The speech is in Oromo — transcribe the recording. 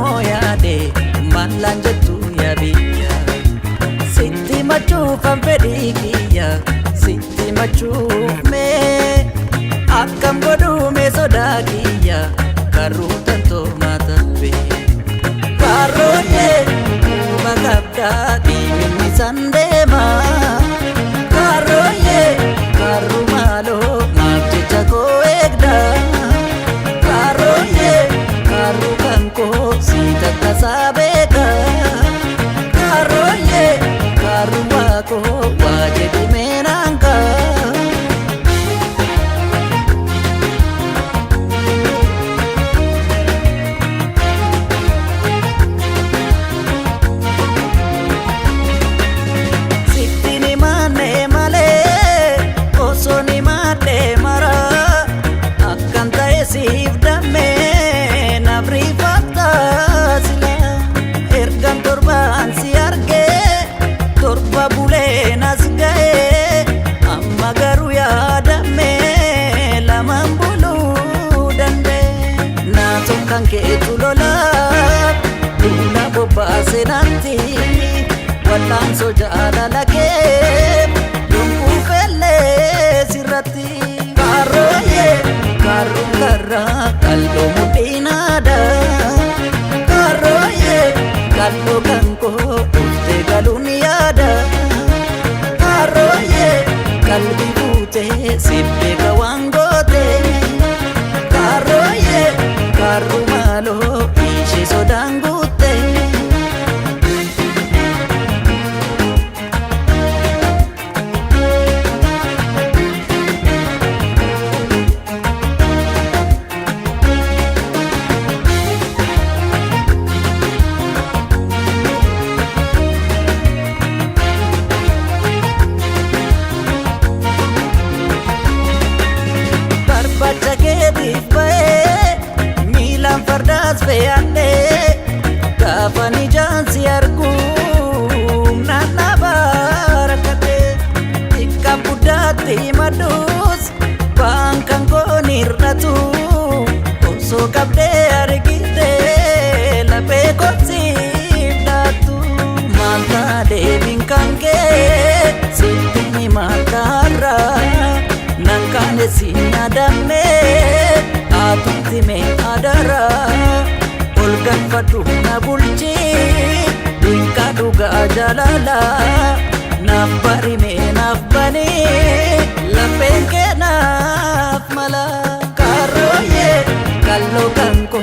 moyaade mallan jettu ya biyya sitti machuufan fedhii kiyya sitti machuuf mee akkam godhume sodaa kiyya karruu tantoo matabbe karooyee makabdaa dhiibinni sandeema karooyee karru maaloo maaf jecha koo eegda karooyee karru kankoo siita tasaa beeka karooyee karru waakoo waa jedhi meenaanka siif dammee naaf rifataa sila ergan torbaan si argee torba bulee nas ga'ee amma garuu yaadammee lamaan buluu dandee naasoo kan keetu lolaaf duula bobbaase natti wallaansoo jaalala kee yommuu fellee sirratti karooyee karru karra kallo mudinada karooyee kallo kanko ufte galuniyada karooyee kalbi buute sibbe kawangote karooyee karru malo ishe sodangutte bacha keetiif ba'ee miilaan fardaas fe'adhee gaafan ijaan si arguu naannabaa rakkatee xiqqaa guddaatti madduus waan kan koon hir'atu osoo qabdee argitee laphee koosiif dhaattu maalta deebiin kan kee sitti ni maaltaarraa nankane sinyadame atutti me adara olgan fadu na bulchi dinka duga jalala nafari me nafbani lapenke naf mala karooyee kallo kanko